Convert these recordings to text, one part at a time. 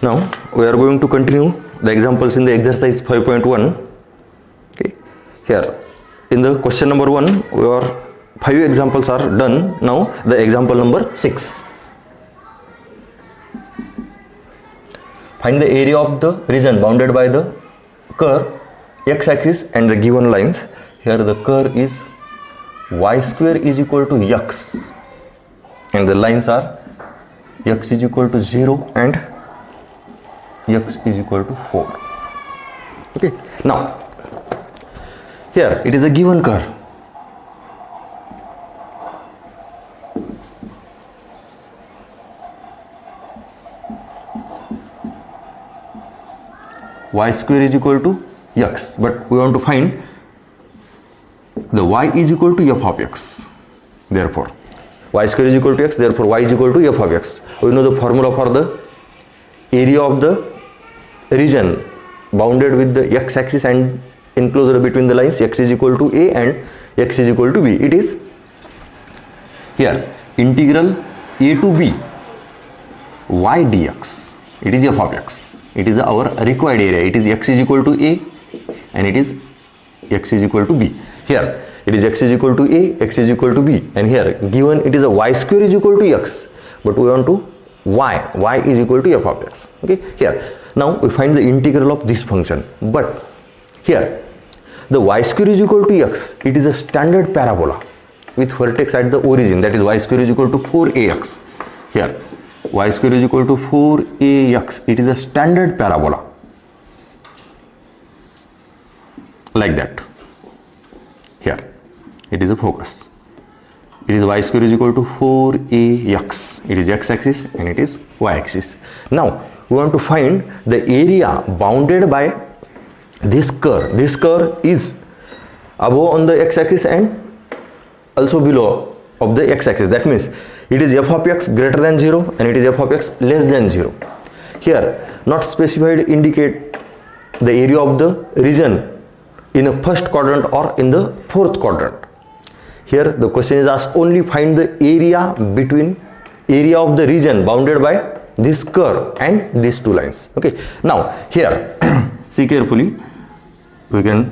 Now we are going to continue the examples in the exercise 5.1. Okay, here in the question number 1 your 5 examples are done. Now the example number 6. Find the area of the region bounded by the curve x-axis and the given lines. Here the curve is y square is equal to x and the lines are x is equal to 0 and x is equal to 4. Okay, now here it is a given curve. Y square is equal to x, but we want to find the y is equal to f of x. Therefore y square is equal to x, therefore y is equal to f of x. We know the formula for the area of the region bounded with the x-axis and enclosure between the lines x is equal to a and x is equal to b. It is here integral a to b y dx. It is f of x. It is our required area. It is x is equal to a and it is x is equal to b. Here it is x is equal to a, x is equal to b, and here given it is a y square is equal to x, but we want to y is equal to f of x. Okay, here now we find the integral of this function, but here the y square is equal to x, it is a standard parabola with vertex at the origin, that is y square is equal to 4ax. Here y square is equal to 4ax, it is a standard parabola like that. Here it is a focus. It is y square is equal to 4ax. It is x-axis and it is y-axis. Now we want to find the area bounded by this curve. This curve is above on the x-axis and also below of the x-axis. That means it is f of x greater than 0 and it is f of x less than 0. Here not specified indicate the area of the region in the first quadrant or in the fourth quadrant. Here the question is asked only find the area between area of the region bounded by this curve and these two lines. Okay, now here see carefully, we can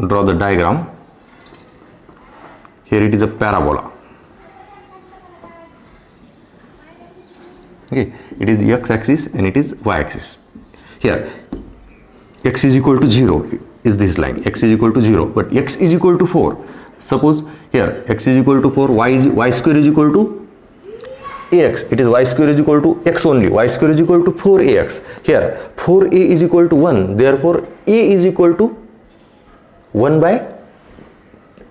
draw the diagram. Here it is a parabola. Okay, it is x-axis and it is y-axis. Here x is equal to 0 is this line, x is equal to 0, but x is equal to 4. Suppose here x is equal to 4, y square is equal to ax, it is y square is equal to x only, y square is equal to 4ax. Here 4a is equal to 1, therefore a is equal to 1 by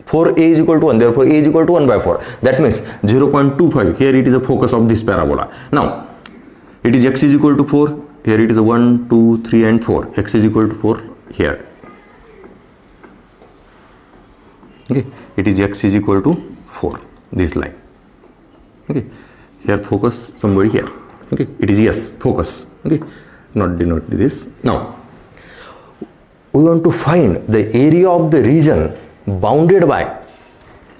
4a is equal to 1, therefore a is equal to 1 by 4. That means 0.25. Here it is a focus of this parabola. Now it is x is equal to 4, here it is a 1, 2, 3 and 4, x is equal to 4 here. Okay, it is x is equal to 4, this line. Okay, here focus somebody here. Okay, it is yes, focus. Okay, not denote this. Now we want to find the area of the region bounded by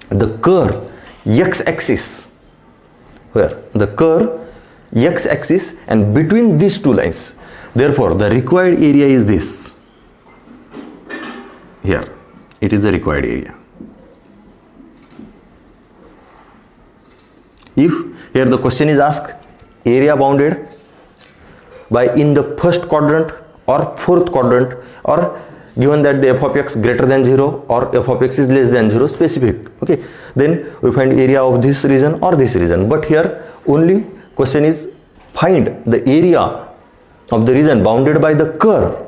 the curve x-axis, where the curve x-axis and between these two lines. Therefore the required area is this. Here it is the required area. If here the question is asked area bounded by in the first quadrant or fourth quadrant, or given that the f of x greater than 0 or f of x is less than 0 specific, okay, then we find area of this region or this region. But here only question is find the area of the region bounded by the curve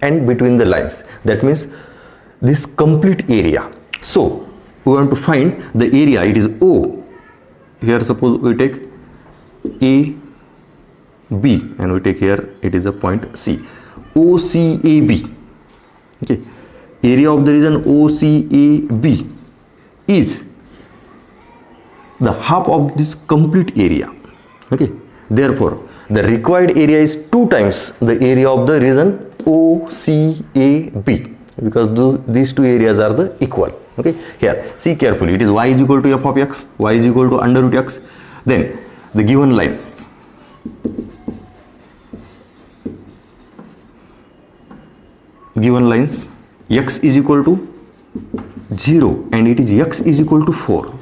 and between the lines. That means this complete area. So we want to find the area. It is O. Here suppose we take A, B and we take here it is a point C. OCAB. Okay, area of the region OCAB is the half of this complete area. Okay, therefore the required area is 2 times the area of the region OCAB, because these two areas are the equal. Okay, here see carefully, it is y is equal to f of x, y is equal to under root x, then the given lines given lines x is equal to 0 and it is x is equal to 4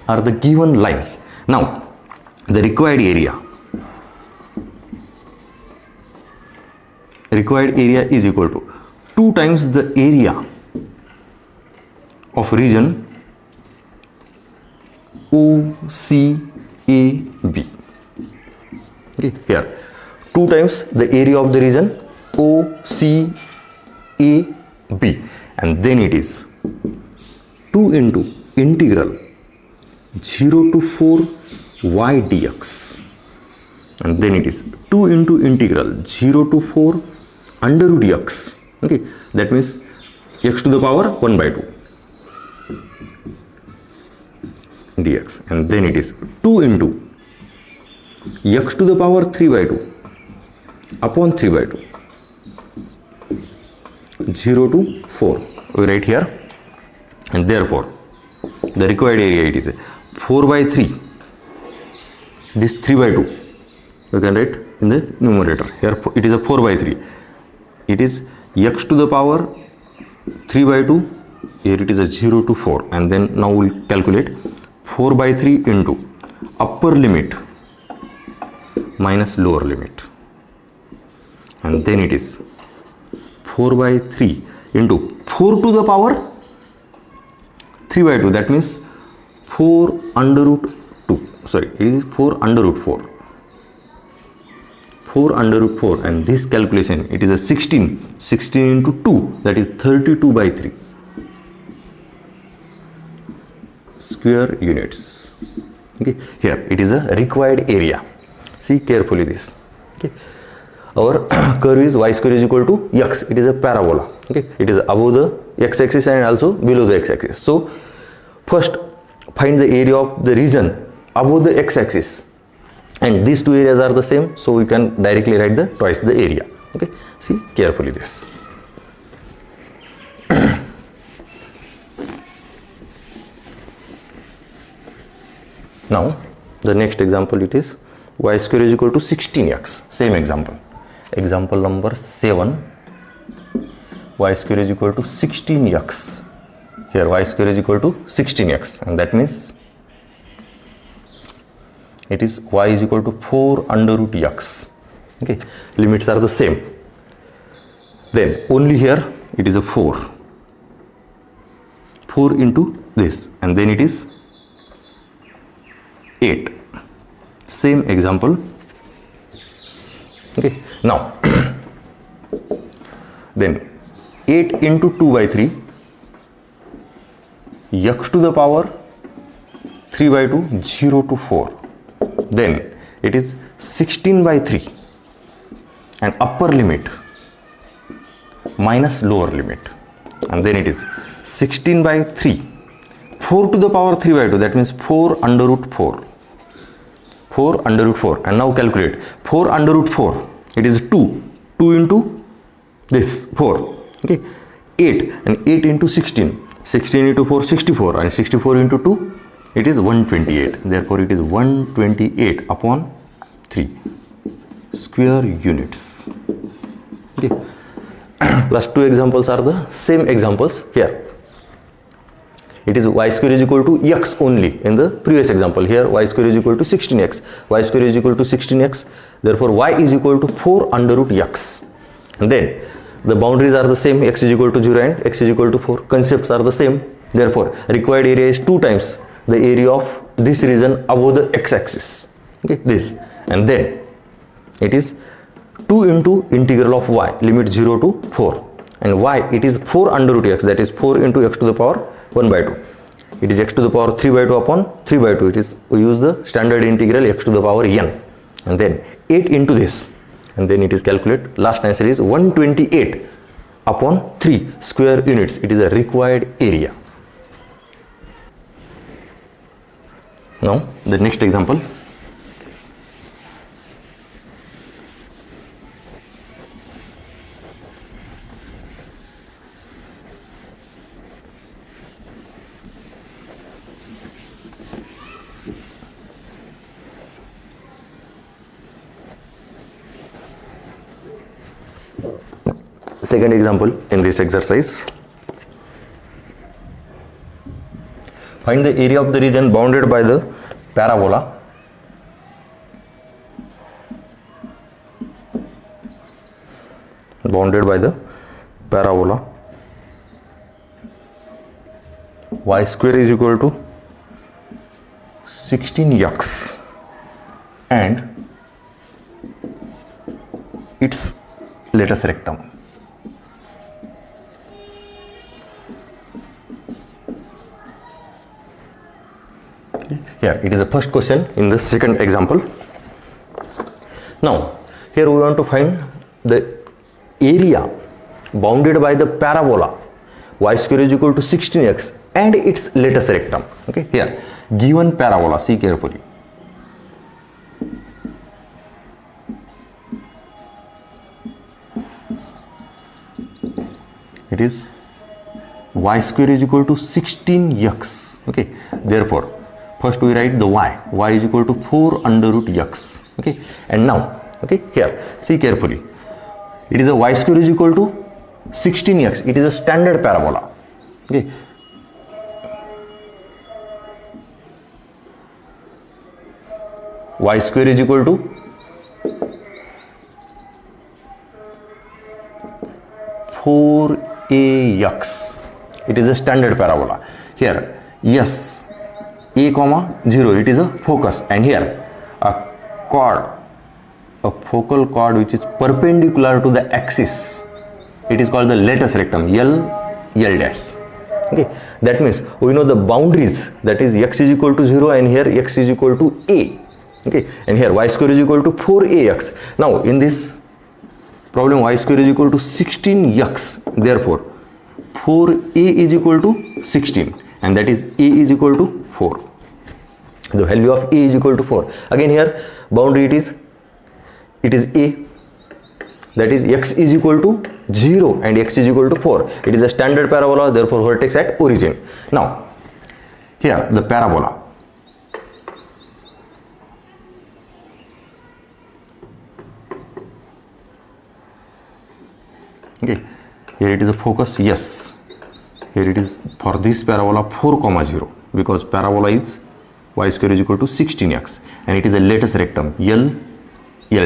are the given lines. Now the required area is equal to 2 times the area of region OCAB. Okay, here 2 times the area of the region OCAB, and then it is 2 into integral 0 to 4 y dx, and then it is 2 into integral 0 to 4 under root x. Okay, that means x to the power 1 by 2 dx, and then it is 2 into x to the power 3 by 2 upon 3 by 2 0 to 4 we write here, and therefore the required area it is 4 by 3, this 3 by 2 you can write in the numerator. Here it is a 4 by 3, it is x to the power 3 by 2, here it is a 0 to 4, and then now we will calculate 4 by 3 into upper limit minus lower limit, and then it is 4 by 3 into 4 to the power 3 by 2, that means 4 under root 2, sorry, it is 4 under root 4, 4 under root 4, and this calculation it is a 16 into 2, that is 32 by 3 square units. Okay, here it is a required area. See carefully this. Okay, our curve is y square is equal to x, it is a parabola. Okay, it is above the x axis and also below the x axis. So first find the area of the region above the x axis, and these two areas are the same, so we can directly write the twice the area. Okay, see carefully this. Now the next example it is y square is equal to 16x. Same example. Example number 7. Y square is equal to 16x. Here y square is equal to 16x, and that means it is y is equal to 4 under root x. Okay, limits are the same. Then only here it is a 4 into this, and then it is 8. Same example. Okay, now then 8 into 2 by 3 x to the power 3 by 2 0 to 4, then it is 16 by 3 and upper limit minus lower limit, and then it is 16 by 3 4 to the power 3 by 2, that means 4 under root 4, 4 under root 4, and now calculate 4 under root 4, it is 2 into this 4. Okay, 8, and 8 into 16 into 4 64, and 64 into 2 it is 128, therefore it is 128 upon 3 square units. Okay, last two examples are the same examples. Here it is y square is equal to x only in the previous example. Here y square is equal to 16x, y square is equal to 16x, therefore y is equal to 4 under root x, and then the boundaries are the same, x is equal to 0 and x is equal to 4, concepts are the same, therefore required area is 2 times the area of this region above the x-axis. Okay, this, and then it is 2 into integral of y, limit 0 to 4, and y it is 4 under root x, that is 4 into x to the power 1 by 2, it is x to the power 3 by 2 upon 3 by 2, it is, we use the standard integral x to the power n, and then 8 into this, and then it is calculate, last answer is 128 upon 3 square units, it is a required area. Now the next example. second example in this exercise. Find the area of the region bounded by the parabola y square is equal to 16x and its latus rectum. Here it is the first question in the second example. Now here we want to find the area bounded by the parabola y square is equal to 16x and its latus rectum. Okay, here given parabola, see carefully. It is y square is equal to 16x. Okay, therefore first we write the y is equal to 4 under root x. Okay, and now, okay, here see carefully, it is a y square is equal to 16x. it is a standard parabola. Okay, y square is equal to 4ax. it is a standard parabola. Here yes, a comma 0, it is a focus, and here a focal chord which is perpendicular to the axis, it is called the latus rectum, L dash. Okay, that means we know the boundaries, that is x is equal to 0 and here x is equal to a. Okay, and here y square is equal to 4ax. Now in this problem y square is equal to 16x, therefore 4a is equal to 16 and that is a is equal to 4. The value of a is equal to 4. Again here boundary it is a, that is x is equal to 0 and x is equal to 4. It is a standard parabola, therefore vertex at origin. Now here the parabola, okay, here it is a focus, yes, here it is for this parabola 4 comma 0 because parabola is y square is equal to 16x and it is a latus rectum, L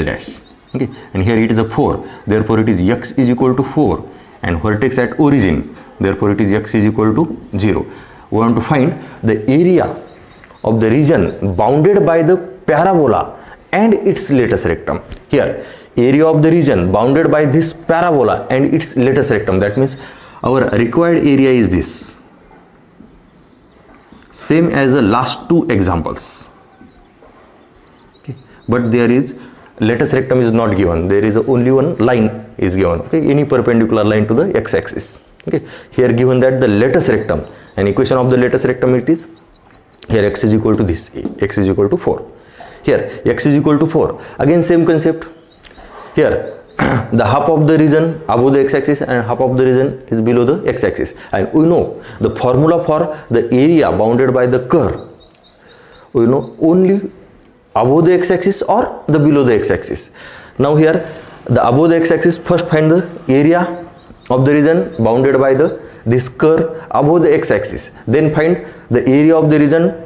dash. Okay, and here it is a 4, therefore it is x is equal to 4 and vertex at origin, therefore it is x is equal to 0. We want to find the area of the region bounded by the parabola and its latus rectum. Here area of the region bounded by this parabola and its latus rectum, that means our required area is this, same as the last two examples. Okay, but there is latus rectum is not given, there is only one line is given, okay, any perpendicular line to the x-axis. Okay, here given that the latus rectum, and equation of the latus rectum it is here x is equal to this, x is equal to 4, here x is equal to 4, again same concept. Here the half of the region above the x-axis and half of the region is below the x-axis, and we know the formula for the area bounded by the curve, we know only above the x-axis or the below the x-axis. Now here the above the x-axis, first find the area of the region bounded by this curve above the x-axis, then find the area of the region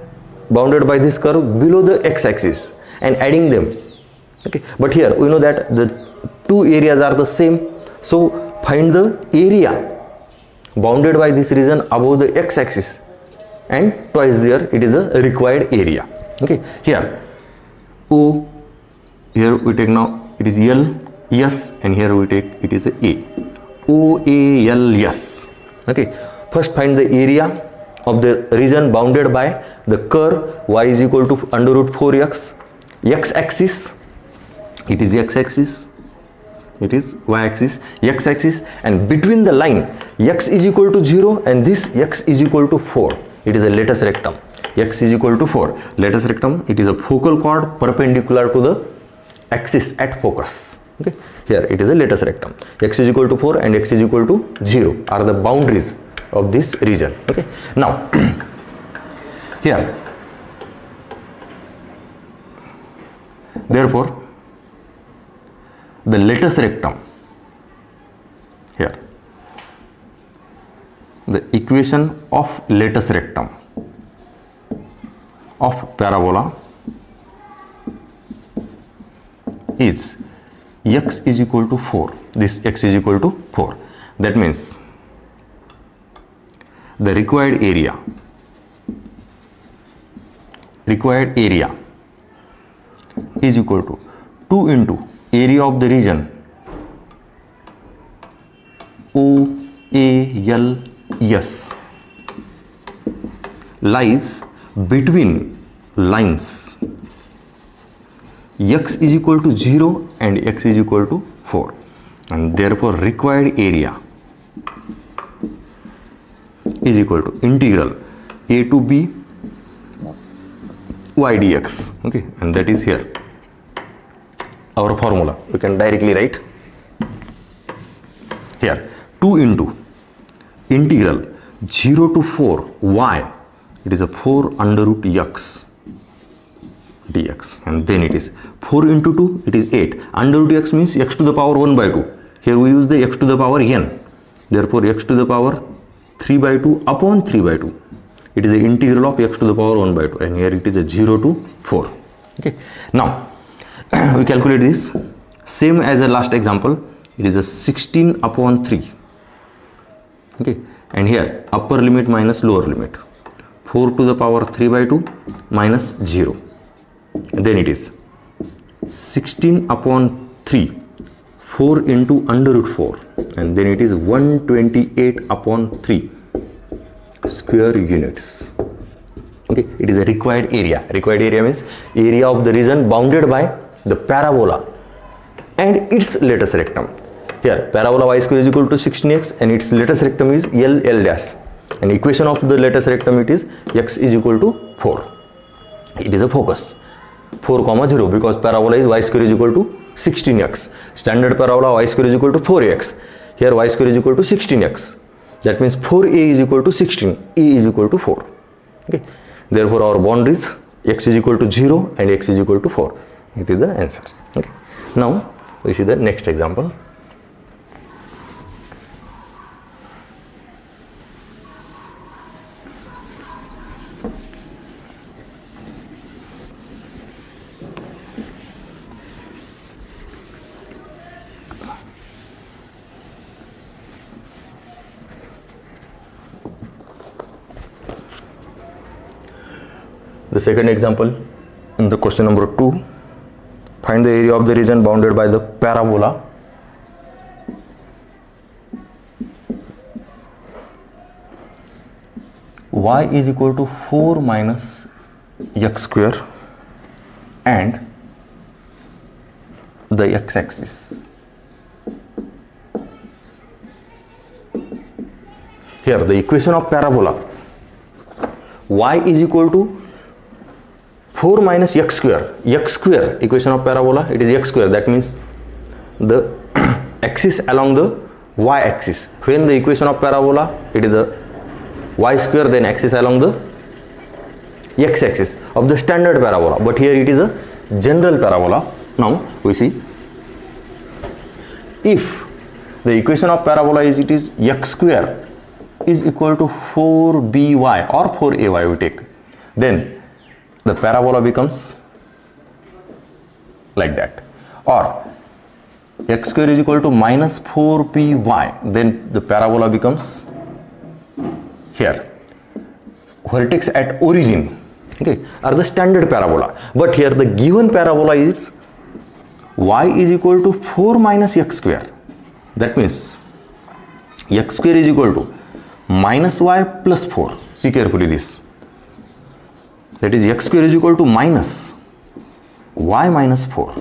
bounded by this curve below the x-axis and adding them. Okay, but here we know that the two areas are the same, so find the area bounded by this region above the x-axis and twice there it is a required area. Okay, here O, here we take now it is L, yes, and here we take it is a O, A, L, yes. Okay, first find the area of the region bounded by the curve y is equal to under root 4x, x-axis, it is x-axis, it is y-axis, x-axis, and between the line x is equal to 0 and this x is equal to 4, it is a latus rectum, x is equal to 4, latus rectum, it is a focal chord perpendicular to the axis at focus. Okay, here it is a latus rectum, x is equal to 4 and x is equal to 0 are the boundaries of this region. Okay, now here therefore the latus rectum, here the equation of latus rectum of parabola is x is equal to 4. This x is equal to 4. That means the required area is equal to 2 into area of the region OALS lies between lines x is equal to 0 and x is equal to 4, and therefore required area is equal to integral a to b y dx. Okay, and that is here our formula. We can directly write here 2 into integral 0 to 4 y, it is a 4 under root x dx, and then it is 4 into 2, it is 8. Under root x means x to the power 1 by 2. Here we use the x to the power n, therefore x to the power 3 by 2 upon 3 by 2. It is the integral of x to the power 1 by 2, and here it is a 0 to 4. Okay, now we calculate this same as the last example. It is a 16 upon 3. Okay, and here upper limit minus lower limit, 4 to the power 3 by 2 minus 0, and then it is 16 upon 3, 4 into under root 4, and then it is 128 upon 3 square units. Okay, it is a required area. Required area means area of the region bounded by the parabola and its latus rectum. Here parabola y square is equal to 16x and its latus rectum is L dash, and equation of the latus rectum it is x is equal to 4. It is a focus 4 comma 0 because parabola is y square is equal to 16x. Standard parabola y square is equal to 4x. Here y square is equal to 16x. That means 4a is equal to 16, e is equal to 4. Okay, therefore our bond is x is equal to 0 and x is equal to 4. It is the answer. Okay, now we see the next example. The second example in the question number 2, find the area of the region bounded by the parabola y is equal to 4 minus x square and the x-axis. Here the equation of parabola y is equal to 4 minus x square. X square, equation of parabola, it is x square. That means the axis along the y axis. When the equation of parabola, it is a y square, then axis along the x axis of the standard parabola. But here it is a general parabola. Now we see, if the equation of parabola is, it is x square is equal to 4by or 4ay we take, then the parabola becomes like that, or x square is equal to minus 4by, then the parabola becomes here. Vertex at origin, okay, are the standard parabola, but here the given parabola is y is equal to 4 minus x square. That means x square is equal to minus y plus 4. See carefully this. That is x square is equal to minus y minus 4.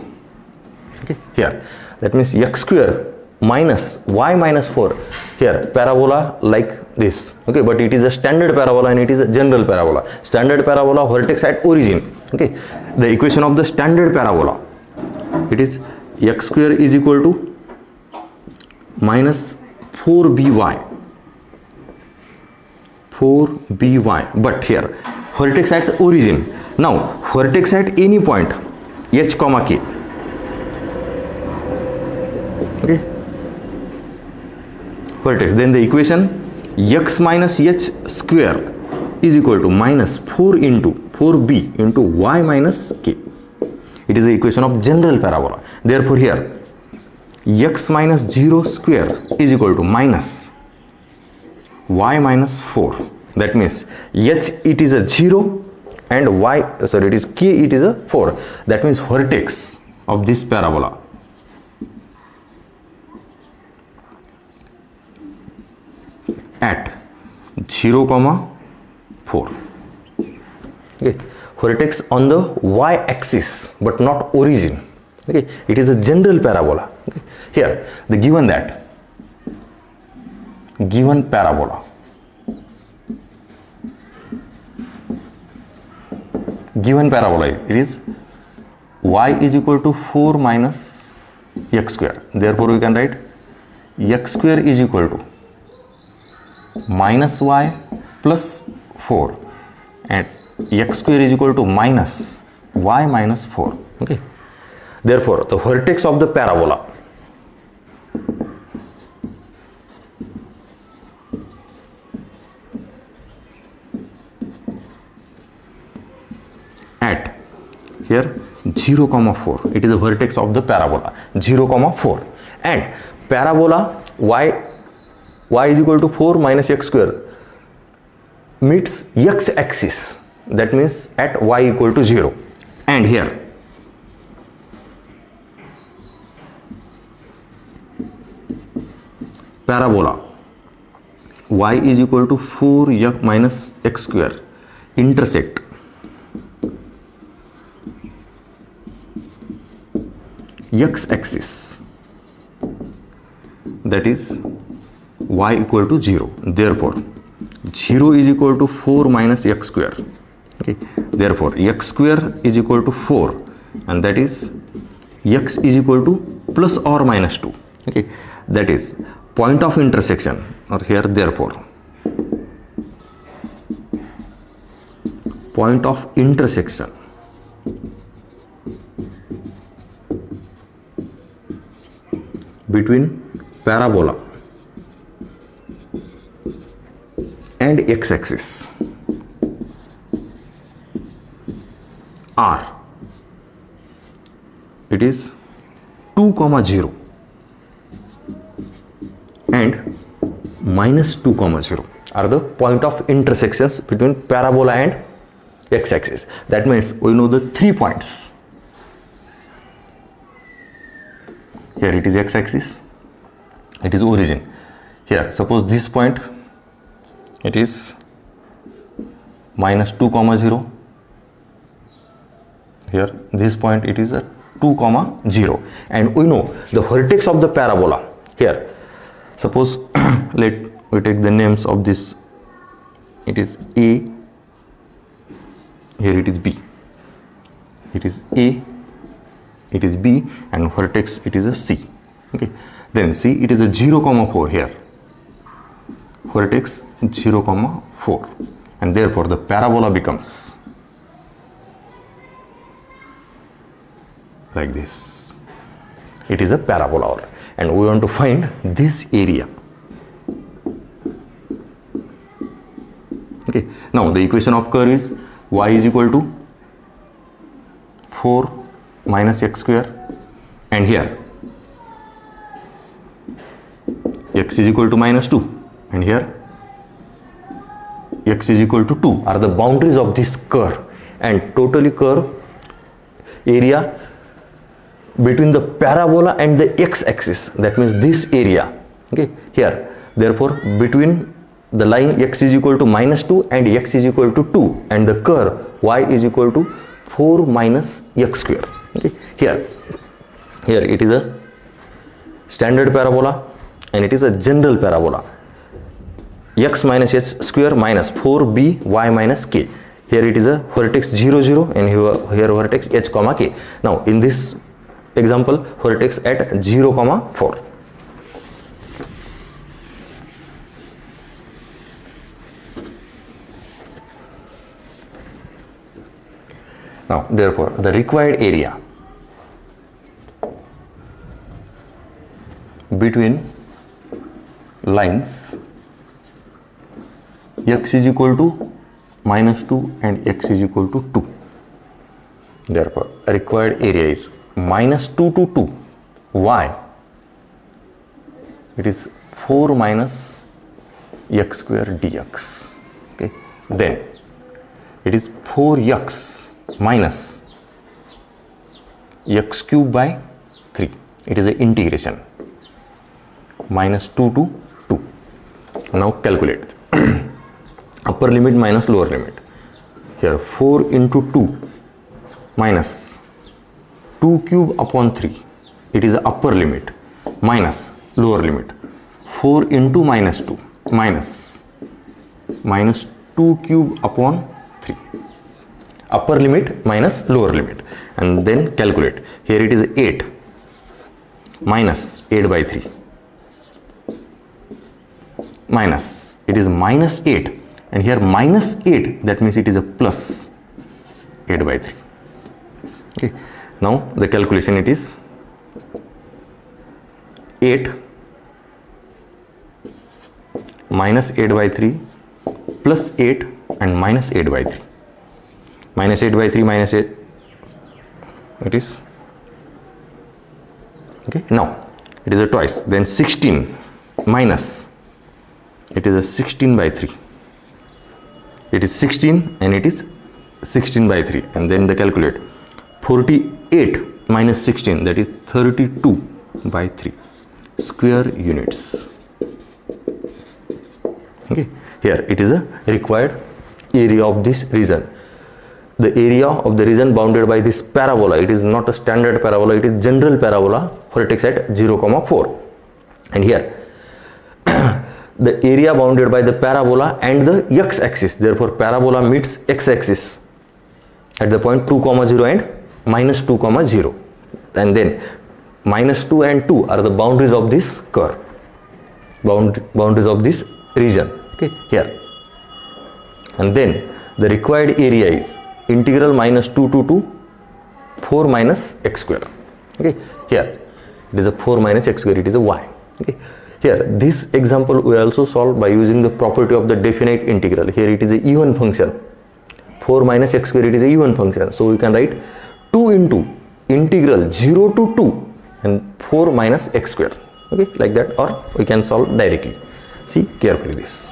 Okay, here that means x square minus y minus 4. Here parabola like this. Okay, but it is a standard parabola and it is a general parabola. Standard parabola vertex at origin. Okay, the equation of the standard parabola, it is x square is equal to minus 4by, but here vertex at origin. Now vertex at any point h comma k. Okay, vertex, then the equation x minus h square is equal to minus 4 into 4b into y minus k. It is the equation of general parabola. Therefore here x minus 0 square is equal to minus y minus 4. That means h it is a 0 and y, sorry, it is k, it is a 4. That means vertex of this parabola at 0, 4. Okay, vertex on the y axis but not origin. Okay, it is a general parabola. Okay. Here the given parabola it is y is equal to 4 minus x square. Therefore we can write x square is equal to minus y plus 4 and x square is equal to minus y minus 4. Okay, therefore the vertex of the parabola at here 0, 4, it is the vertex of the parabola 0, 4, and parabola y is equal to 4 minus x square meets x axis, that means at y equal to 0, and here parabola y is equal to 4 minus x square intersect x axis, that is y equal to 0. Therefore 0 is equal to 4 minus x square. Okay, therefore x square is equal to 4 and that is x is equal to plus or minus 2. Okay, that is point of intersection, or here therefore point of intersection between parabola and x-axis r, it is 2, 0 and minus 2, 0 are the point of intersections between parabola and x-axis. That means we know the 3 points. Here it is x-axis, it is origin. Here suppose this point it is minus 2, 0. Here this point it is a 2, 0, and we know the vertex of the parabola. Here suppose let we take the names of this. It is A, here it is B, it is A, it is B, and vertex it is a C. Okay, then C it is a 0, 4 here, vertex 0, 4, and therefore the parabola becomes like this. It is a parabola, and we want to find this area. Okay, now the equation of curve is y is equal to 4 minus x square, and here x is equal to minus 2, and here x is equal to 2 are the boundaries of this curve, and totally curve area between the parabola and the x-axis, that means this area. Okay, here therefore between the line x is equal to minus 2 and x is equal to 2 and the curve y is equal to 4 minus x square. Okay, here it is a standard parabola and it is a general parabola, x minus h square minus 4b y minus k. Here it is a vertex 0, 0, and here vertex h, k. Now in this example vertex at 0, 4. Now therefore the required area between lines x is equal to -2 and x is equal to 2. Therefore, required area is -2 to 2. Why? It is 4 minus x square dx. Okay. Then it is 4x minus x cube by 3. It is an integration. -2 to 2. Now calculate. Upper limit minus lower limit. Here 4 into 2 minus 2 cube upon 3. It is the upper limit minus lower limit. 4 into -2 minus 2 cube upon 3. Upper limit minus lower limit. And then calculate. Here it is 8 minus 8 by 3. Minus. It is -8. And here -8, that means it is a plus 8 by 3. Okay. Now the calculation, it is 8 minus 8 by 3 plus 8 and minus 8 by 3. Minus 8 by 3 minus 8. It is. Okay. Now it is a twice. Then 16 minus. It is a 16 by 3. It is 16 and it is 16 by 3. And then the calculate. 48 minus 16, that is 32 by 3 square units. Okay. Here it is a required area of this region. The area of the region bounded by this parabola. It is not a standard parabola. It is general parabola vertex at 0,4. And here the area bounded by the parabola and the x-axis. Therefore, parabola meets x-axis at the point 2, 0 and -2, 0. And then -2 and 2 are the boundaries of this curve. Boundaries of this region. Okay, here. And then the required area is integral -2 to 2, 4 minus x square. Okay, here it is a 4 minus x square. It is a y. Okay. Here, this example we also solve by using the property of the definite integral. Here it is a even function. 4 minus x square, it is a even function. So we can write 2 into integral 0 to 2 and 4 minus x square. Okay, like that, or we can solve directly. See carefully this.